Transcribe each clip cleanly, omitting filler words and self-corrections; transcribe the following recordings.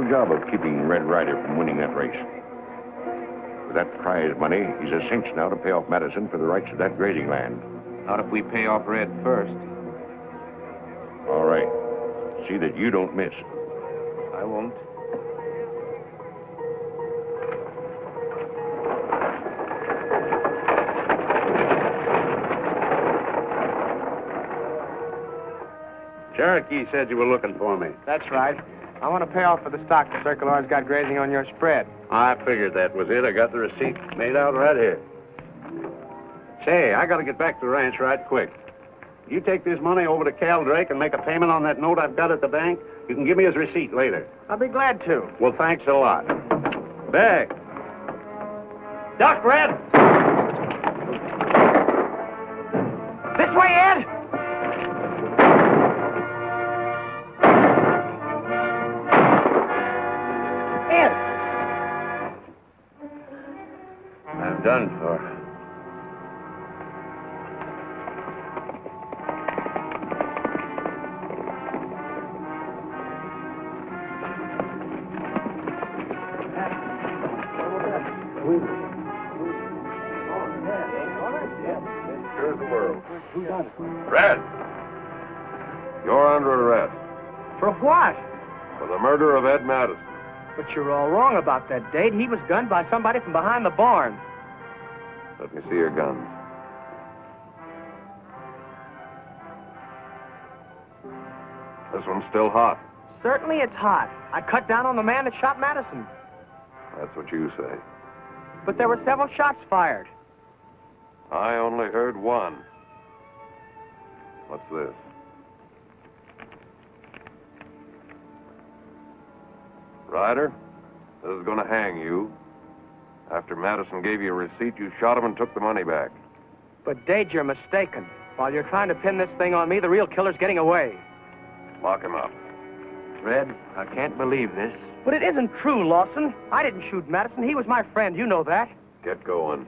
job of keeping Red Ryder from winning that race. With that prize money, he's a cinch now to pay off Madison for the rights of that grazing land. Not if we pay off Red first. All right. See that you don't miss. I won't. Cherokee said you were looking for me. That's right. I want to pay off for the stock the circular's got grazing on your spread. I figured that was it. I got the receipt made out right here. Say, I got to get back to the ranch right quick. You take this money over to Cal Drake and make a payment on that note I've got at the bank. You can give me his receipt later. I'll be glad to. Well, thanks a lot. Back. Duck, Red! This way, Ed! Ed! I'm done for. Red! You're under arrest For what? for the murder of Ed Madison. But you're all wrong about that date. He was gunned by somebody from behind the barn. Let me see your gun. This one's still hot. Certainly it's hot. I cut down on the man that shot Madison. That's what you say. But there were several shots fired. I only heard one. What's this? Ryder, this is going to hang you. After Madison gave you a receipt, you shot him and took the money back. But, Dade, you're mistaken. While you're trying to pin this thing on me, the real killer's getting away. Lock him up. Red, I can't believe this. But it isn't true, Lawson. I didn't shoot Madison. He was my friend. You know that. Get going.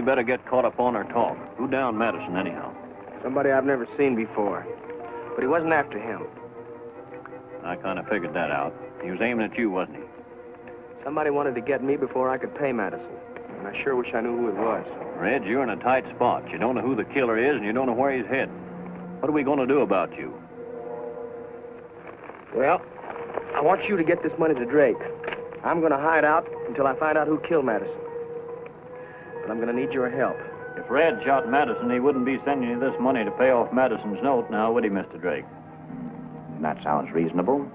Better get caught up on our talk. Who downed Madison, anyhow? Somebody I've never seen before. But he wasn't after him. I kind of figured that out. He was aiming at you, wasn't he? Somebody wanted to get me before I could pay Madison. And I sure wish I knew who it was. Red, you're in a tight spot. You don't know who the killer is, and you don't know where he's heading. What are we going to do about you? Well, I want you to get this money to Drake. I'm going to hide out until I find out who killed Madison. But I'm going to need your help. If Red shot Madison, he wouldn't be sending you this money to pay off Madison's note now, would he, Mr. Drake? That sounds reasonable.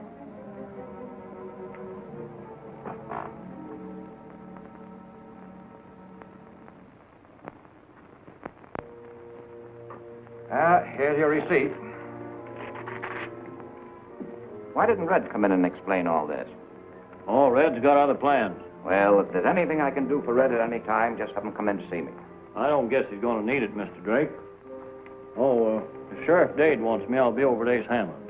Here's your receipt. Why didn't Red come in and explain all this? Oh, Red's got other plans. Well, if there's anything I can do for Red at any time, just have him come in to see me. I don't guess he's going to need it, Mr. Drake. Oh, if Sheriff Dade wants me, I'll be over at Ace Hanlon.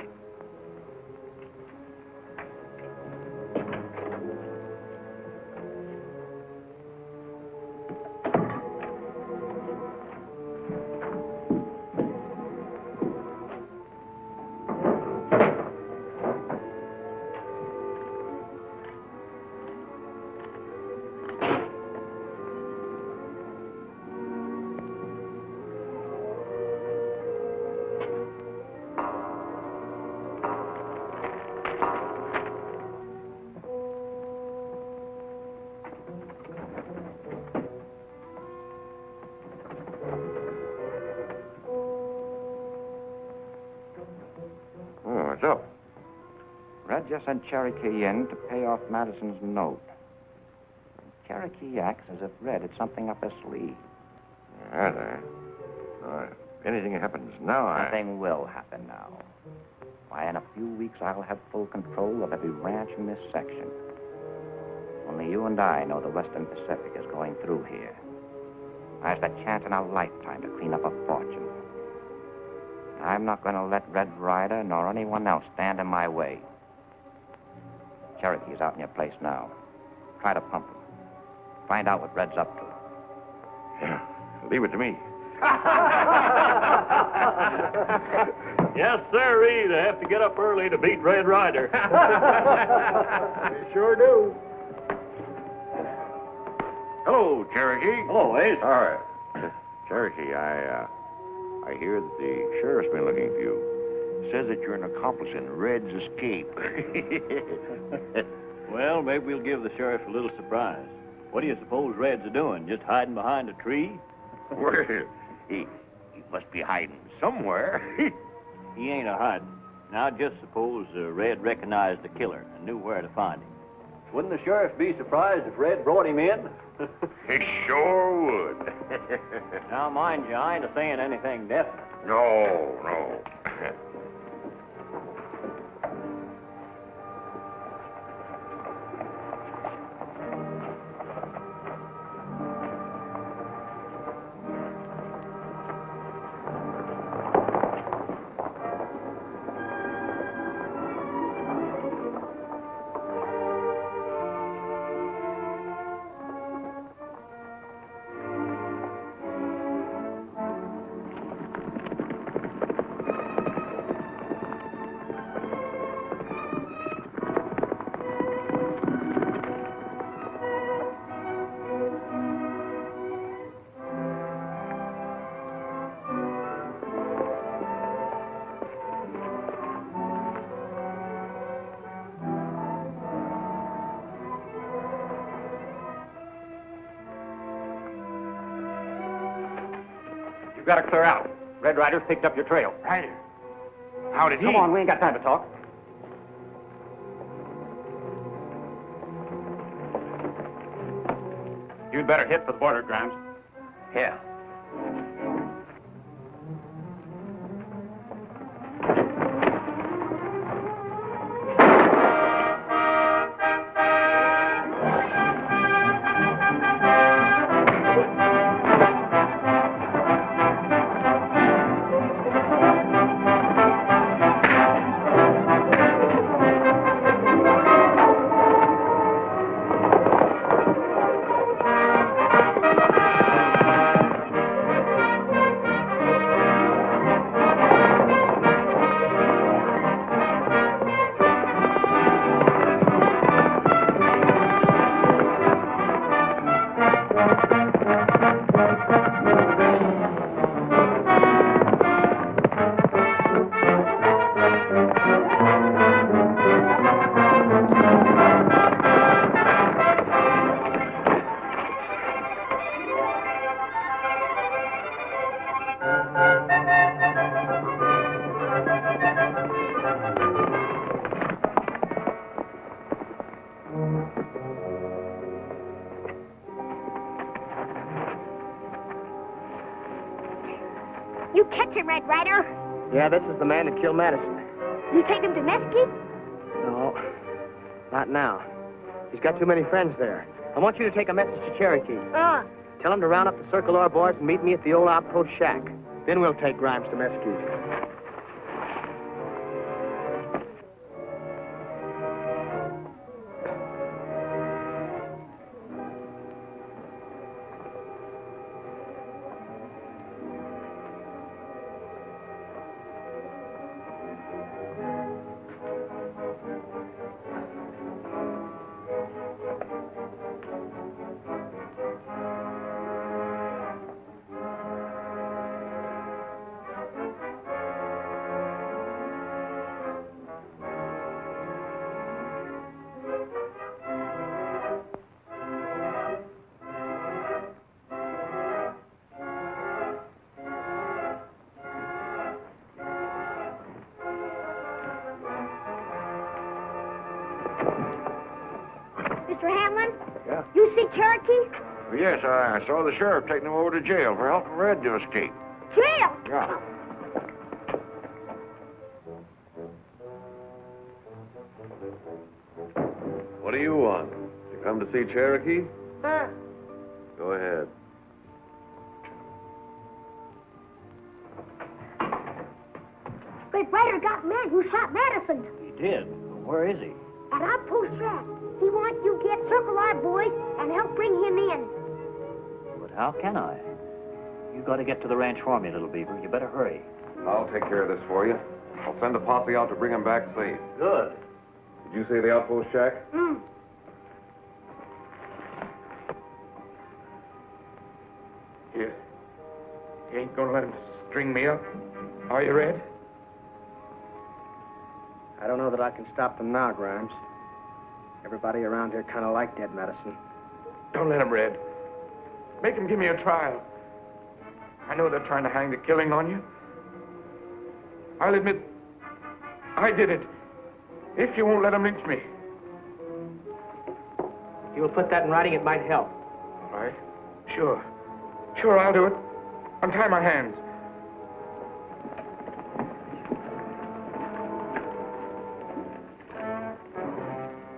What's up? Red just sent Cherokee in to pay off Madison's note. Cherokee acts as if Red had something up his sleeve. Yeah, if anything happens now, Nothing will happen now. Why, in a few weeks, I'll have full control of every ranch in this section. Only you and I know the Western Pacific is going through here. There's the chance in a lifetime to clean up a fortune. I'm not going to let Red Ryder nor anyone else stand in my way. Cherokee's out in your place now. Try to pump him. Find out what Red's up to. Yeah, leave it to me. Yes, sirree. They have to get up early to beat Red Ryder. They sure do. Hello, Cherokee. Hello, Ace. All right. Cherokee, I hear that the sheriff's been looking for you. Says that you're an accomplice in Red's escape. Well, maybe we'll give the sheriff a little surprise. What do you suppose Red's doing? Just hiding behind a tree? Well, he must be hiding somewhere. He ain't a-hiding. Now, just suppose Red recognized the killer and knew where to find him. Wouldn't the sheriff be surprised if Red brought him in? He sure would. Now, mind you, I ain't saying anything definite. No. You've got to clear out. Red Ryder's picked up your trail. Ryder. How did he? Come on, we ain't got time to talk. You'd better hit for the border, Grimes. Here. You catch him, Red Ryder. Yeah, this is the man that killed Madison. You take him to Mesquite? No, not now. He's got too many friends there. I want you to take a message to Cherokee. Tell him to round up the Circle R boys and meet me at the old outpost shack. Then we'll take Grimes to Mesquite. Mr. Hanlon? Yeah? You see Cherokee? Yes, I saw the sheriff taking him over to jail for helping Red to escape. Jail? Yeah. What do you want? You come to see Cherokee? Go ahead. Red Ryder got man who shot Madison. He did. Where is he? At outpost track. He wants you get Circle our boys and help bring him in. But how can I? You got to get to the ranch for me, little beaver. You better hurry. I'll take care of this for you. I'll send a posse out to bring him back safe. Good. Did you say the outpost shack? You ain't gonna let him string me up, are you, Red? I don't know that I can stop them now, Grimes. Everybody around here kind of like dead medicine. Don't let him, Red. Make him give me a trial. I know they're trying to hang the killing on you. I'll admit I did it. If you won't let him lynch me. If you will put that in writing, it might help. All right. Sure. Sure, I'll do it. Untie my hands.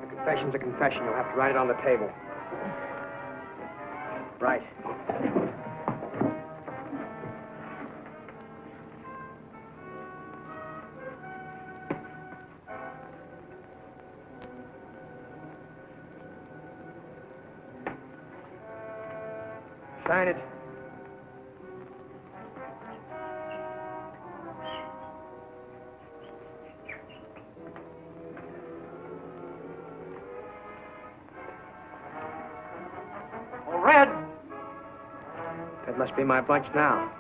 A confession's a confession. You'll have to write it on the table. Right. Sign it. Red! That must be my bunch now.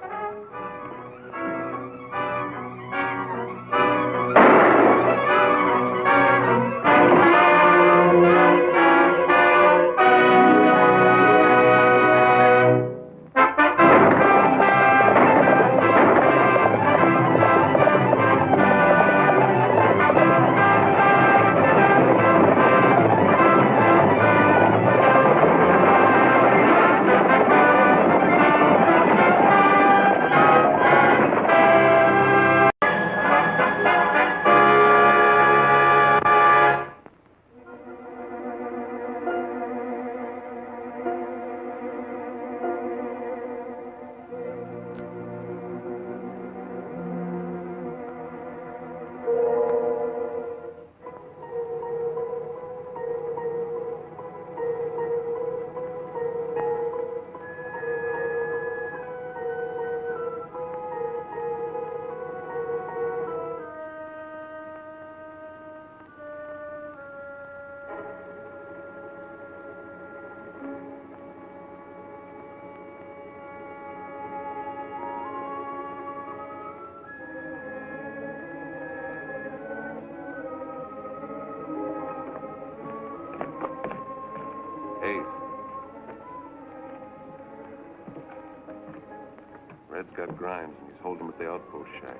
Red's got Grimes, and he's holding him at the outpost shack.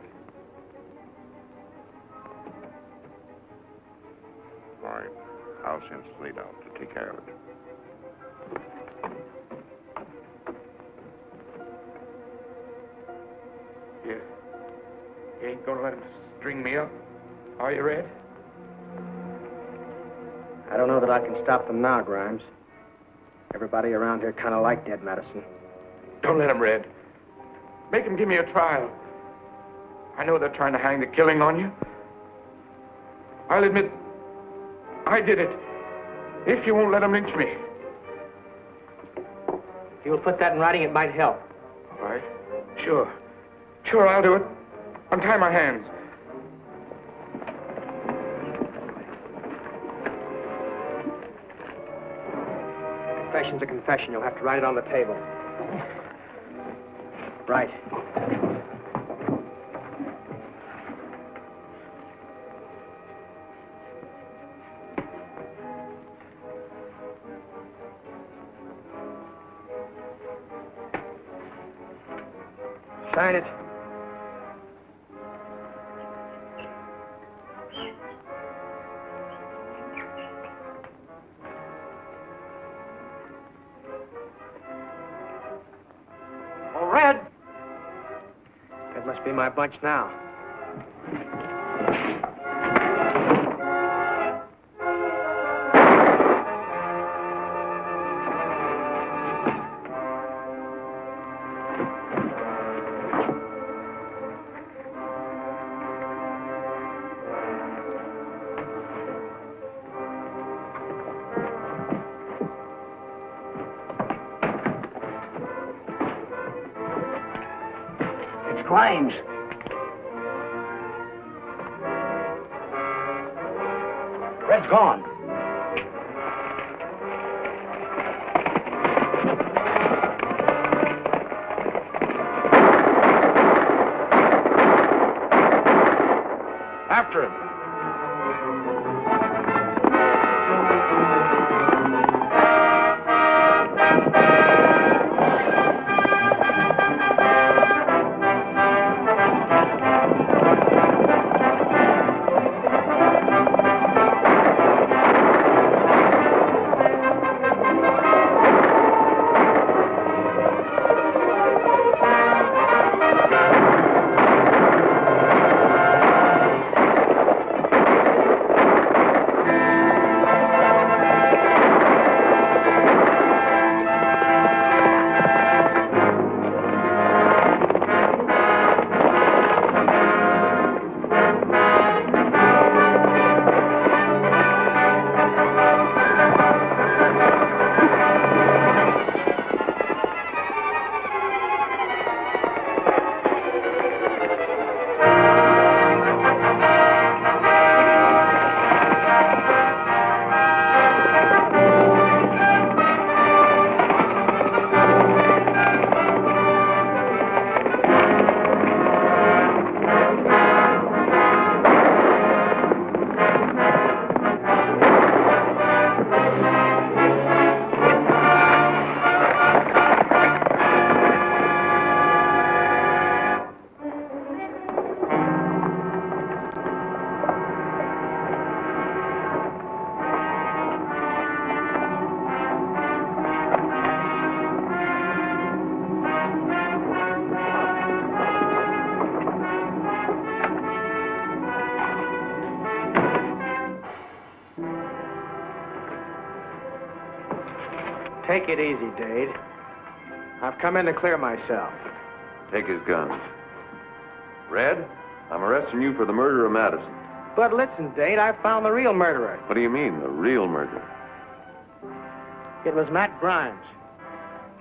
All right. I'll send Slade out to take care of it. You ain't gonna let him string me up, are you, Red? I don't know that I can stop them now, Grimes. Everybody around here kind of like dead medicine. Don't let him, Red. Make him give me a trial. I know they're trying to hang the killing on you. I'll admit I did it. If you won't let him lynch me. If you will put that in writing, it might help. All right. Sure. Sure, I'll do it. Untie my hands. A confession's a confession. You'll have to write it on the table. Right. Sign it. Must be my bunch now. Crimes. Red's gone. After him. Take it easy, Dade. I've come in to clear myself. Take his guns. Red, I'm arresting you for the murder of Madison. But listen, Dade, I found the real murderer. What do you mean, the real murderer? It was Matt Grimes.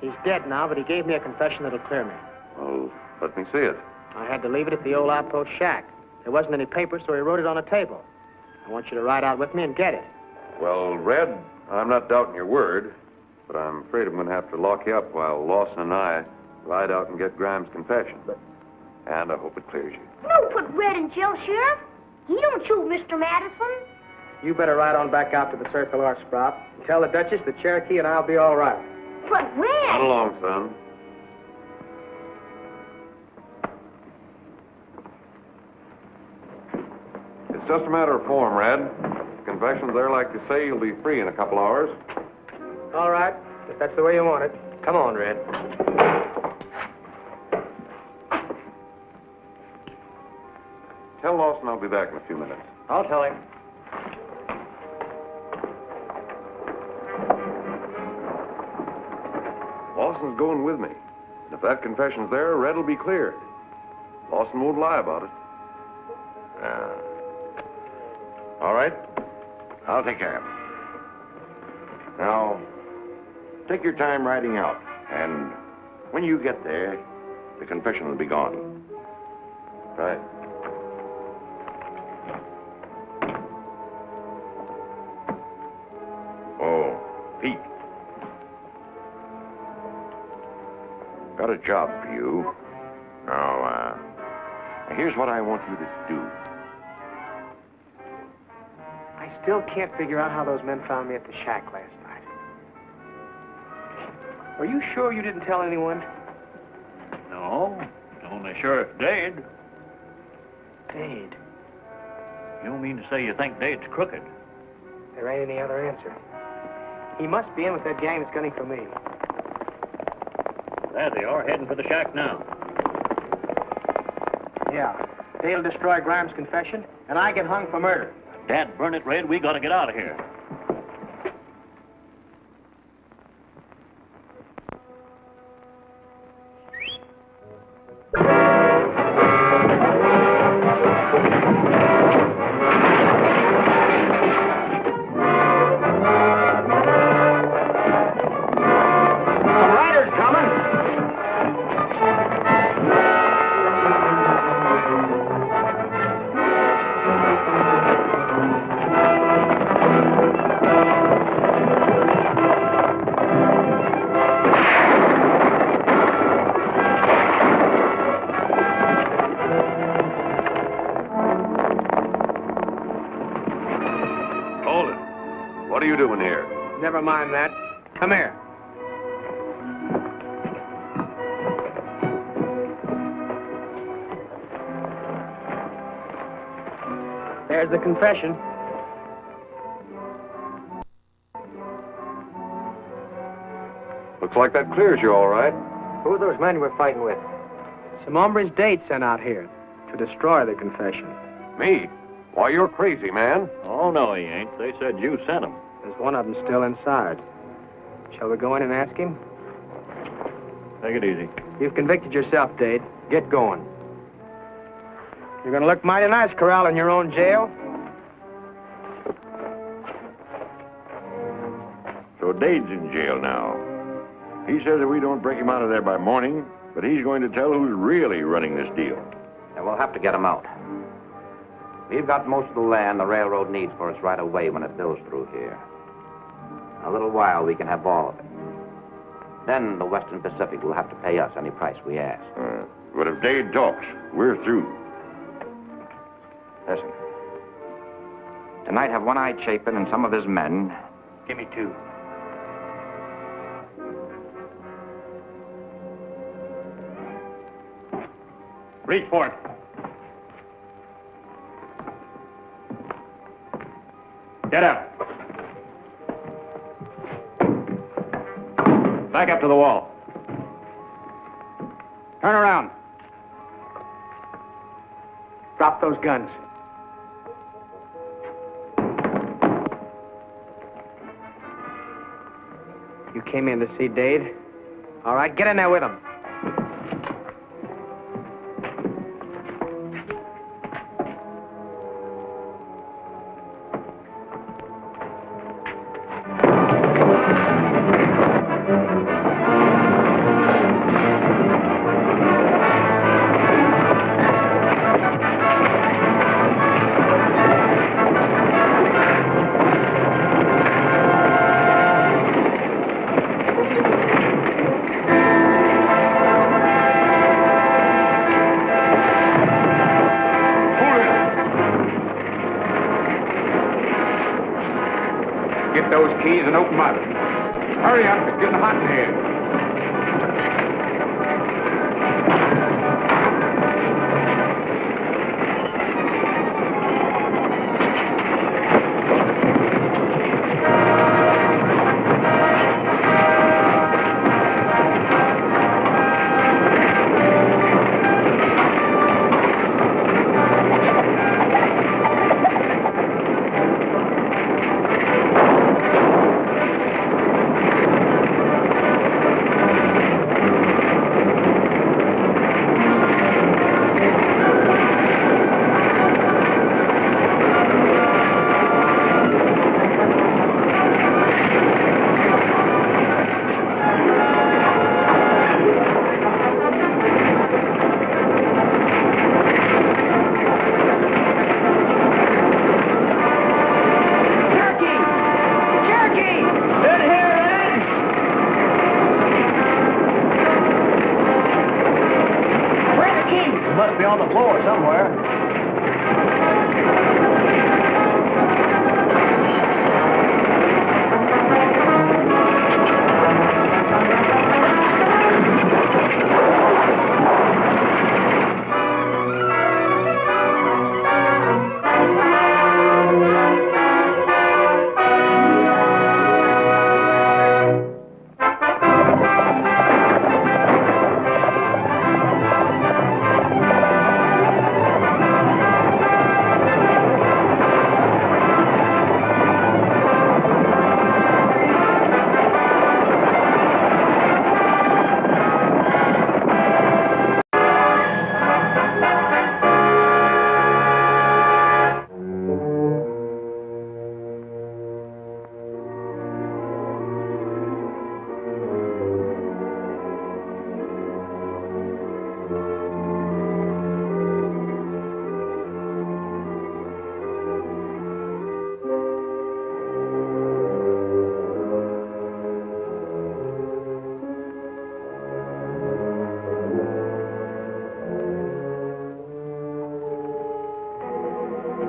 He's dead now, but he gave me a confession that'll clear me. Well, let me see it. I had to leave it at the old outpost shack. There wasn't any paper, so he wrote it on a table. I want you to ride out with me and get it. Well, Red, I'm not doubting your word, but I'm afraid I'm going to have to lock you up while Lawson and I ride out and get Grimes' confession. And I hope it clears you. Don't put Red in jail, Sheriff. He don't shoot Mr. Madison. You better ride on back out to the Circle R, Sprout. And tell the Duchess that Cherokee and I'll be all right. But Red... Run along, son. It's just a matter of form, Red. The confession's there like you say, you'll be free in a couple hours. All right, if that's the way you want it. Come on, Red. Tell Lawson I'll be back in a few minutes. I'll tell him. Lawson's going with me. And if that confession's there, Red will be cleared. Lawson won't lie about it. All right. I'll take care of it. Now, take your time riding out. And when you get there, the confession will be gone. Right. Oh, Pete. Got a job for you. Now, here's what I want you to do. I still can't figure out how those men found me at the shack last night. Are you sure you didn't tell anyone? No, only Sheriff Dade. Dade. You don't mean to say you think Dade's crooked? There ain't any other answer. He must be in with that gang that's gunning for me. There they are, heading for the shack now. Yeah. They'll destroy Grimes' confession, and I get hung for murder. Dad, burn it, Red. We got to get out of here. What are you doing here? Never mind that. Come here. There's the confession. Looks like that clears you all right. Who are those men you were fighting with? Some hombres Dade sent out here to destroy the confession. Me? Why, you're crazy, man. Oh, no, he ain't. They said you sent him. There's one of them still inside. Shall we go in and ask him? Take it easy. You've convicted yourself, Dade. Get going. You're gonna look mighty nice corralling your own jail. So Dade's in jail now. He says that we don't break him out of there by morning, but he's going to tell who's really running this deal. And we'll have to get him out. We've got most of the land the railroad needs for us right away when it bills through here. In a little while, we can have all of it. Then the Western Pacific will have to pay us any price we ask. But if Dade talks, we're through. Listen. Tonight, have One-Eye Chapin and some of his men. Give me two. Reach for it. Get up. Back up to the wall. Turn around. Drop those guns. You came in to see Dade? All right, get in there with him. Keys and open my... Hurry up, it's getting hot in here.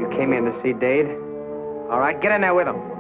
You came in to see Dade? All right, get in there with him.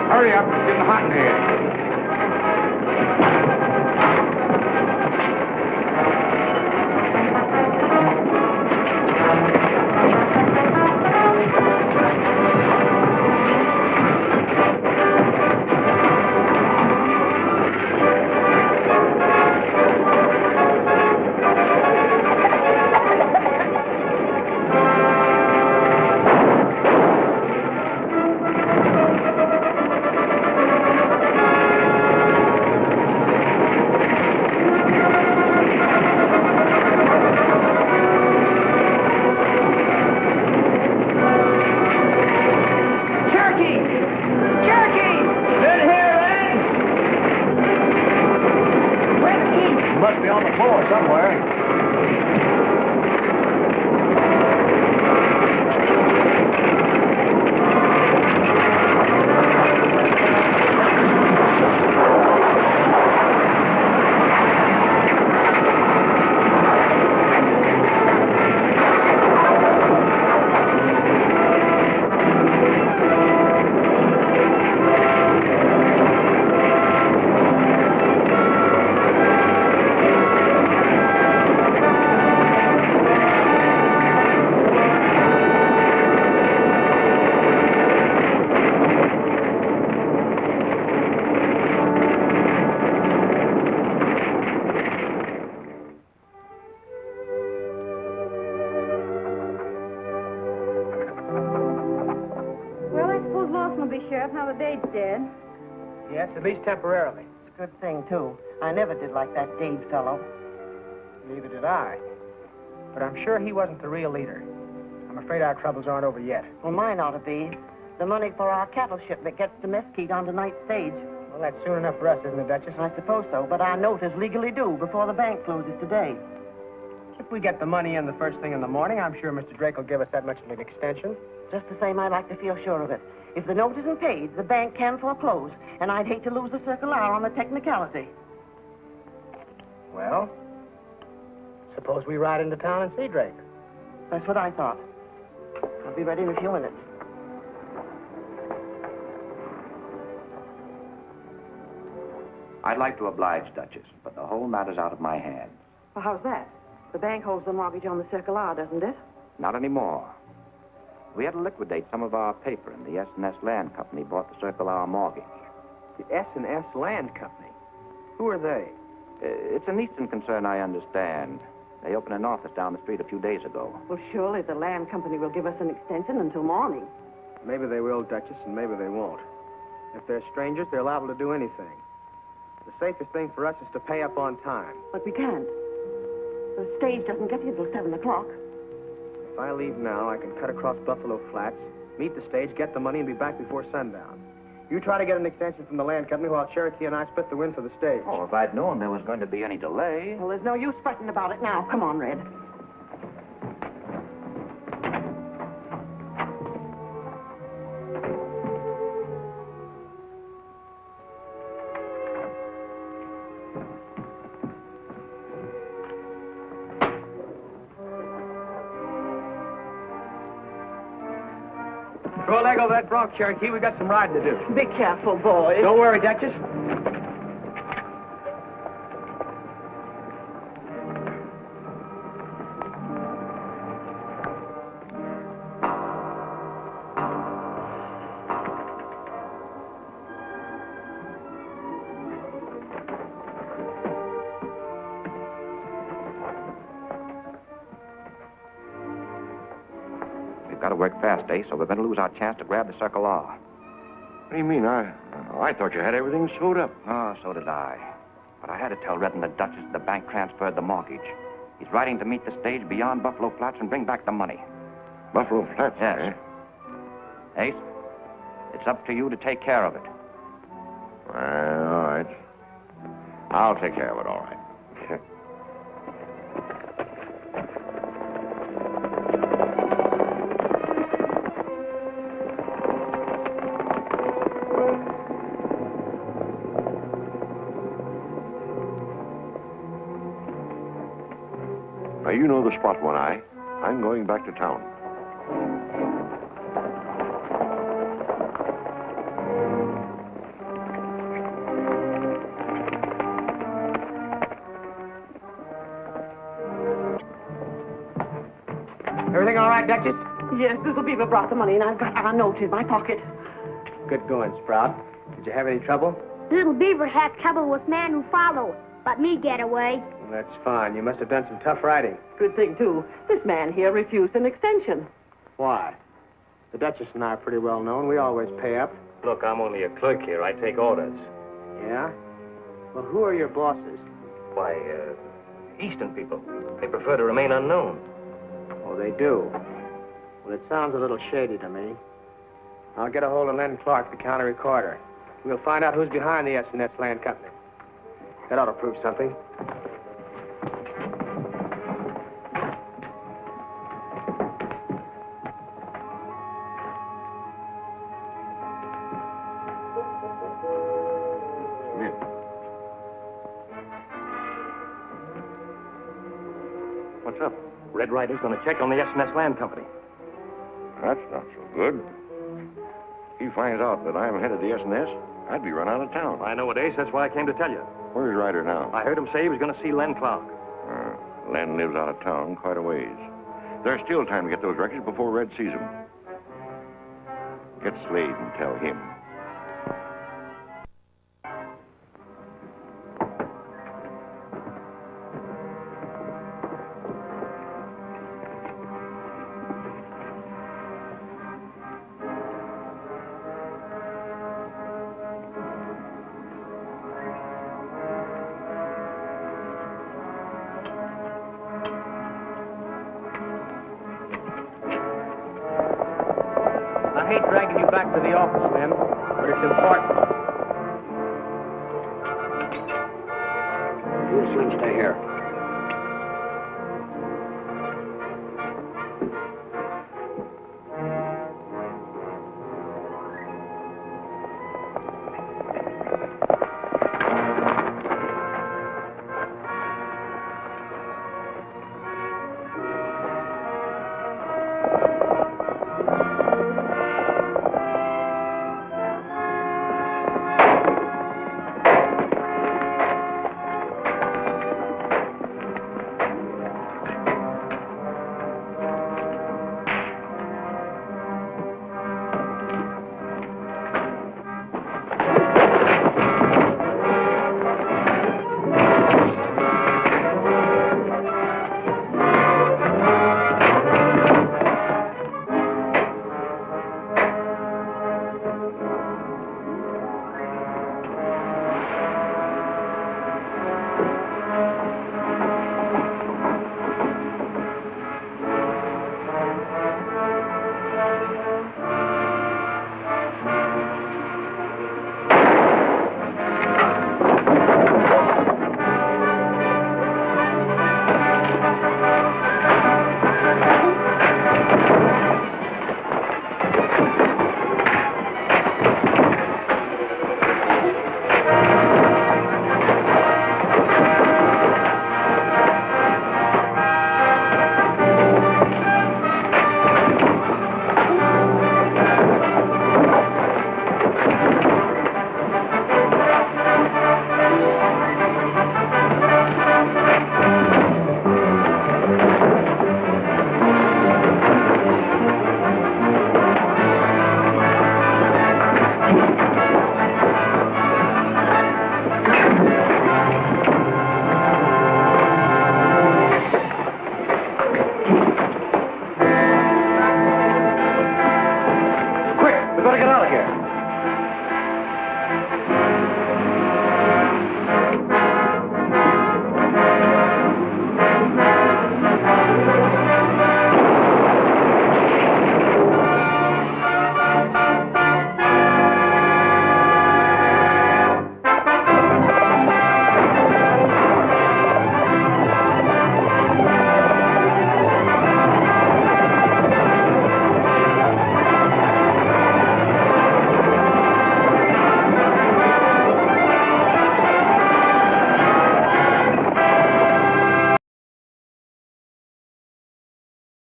Hurry up, it's getting hot in here. Yes, at least temporarily. It's a good thing, too. I never did like that Dade fellow. Neither did I. But I'm sure he wasn't the real leader. I'm afraid our troubles aren't over yet. Well, mine ought to be. The money for our cattle shipment gets to Mesquite on tonight's stage. Well, that's soon enough for us, isn't it, Duchess? I suppose so, but our note is legally due before the bank closes today. If we get the money in the first thing in the morning, I'm sure Mr. Drake will give us that much of an extension. Just the same, I'd like to feel sure of it. If the note isn't paid, the bank can foreclose, and I'd hate to lose the circular on the technicality. Well, suppose we ride into town and see Drake. That's what I thought. I'll be ready in a few minutes. I'd like to oblige, Duchess, but the whole matter's out of my hands. Well, how's that? The bank holds the mortgage on the circular, doesn't it? Not anymore. We had to liquidate some of our paper, and the S&S Land Company bought the circular mortgage. The S&S Land Company? Who are they? It's an Eastern concern, I understand. They opened an office down the street a few days ago. Well, surely the land company will give us an extension until morning. Maybe they will, Duchess, and maybe they won't. If they're strangers, they're liable to do anything. The safest thing for us is to pay up on time. But we can't. The stage doesn't get here till 7 o'clock. If I leave now, I can cut across Buffalo Flats, meet the stage, get the money, and be back before sundown. You try to get an extension from the land company while Cherokee and I split the win for the stage. Oh, if I'd known there was going to be any delay. Well, there's no use fretting about it now. Come on, Red. Throw a leg over that bronc, Cherokee. We got some riding to do. Be careful, boys. Don't worry, Duchess. We've got to work fast, Ace, or we're going to lose our chance to grab the circular. What do you mean? I thought you had everything sewed up. Oh, so did I. But I had to tell Red and the Duchess the bank transferred the mortgage. He's riding to meet the stage beyond Buffalo Flats and bring back the money. Buffalo Flats, Yes. Ace, it's up to you to take care of it. Well, all right. I'll take care of it, all right. Now, you know the spot, One-Eye. I'm going back to town. Everything all right, Duchess? Yes, Little Beaver brought the money, and I've got our note in my pocket. Good going, Sprout. Did you have any trouble? Little Beaver had trouble with man who followed. Let me get away. Well, that's fine. You must have done some tough riding. Good thing, too. This man here refused an extension. Why? The Duchess and I are pretty well known. We always pay up. Look, I'm only a clerk here. I take orders. Yeah? Well, who are your bosses? Why, Eastern people. They prefer to remain unknown. Oh, they do. Well, it sounds a little shady to me. I'll get a hold of Len Clark, the county recorder. We'll find out who's behind the S&S Land Company. That ought to prove something. Come in. What's up? Red Ryder's going to check on the S&S Land Company. That's not so good. He finds out that I'm head of the S&S, I'd be run out of town. I know it, Ace. That's why I came to tell you. Where's Ryder now? I heard him say he was going to see Len Clark. Len lives out of town quite a ways. There's still time to get those records before Red sees them. Get Slade and tell him. I hate dragging you back to the office, Lem, but it's important. You soon stay here.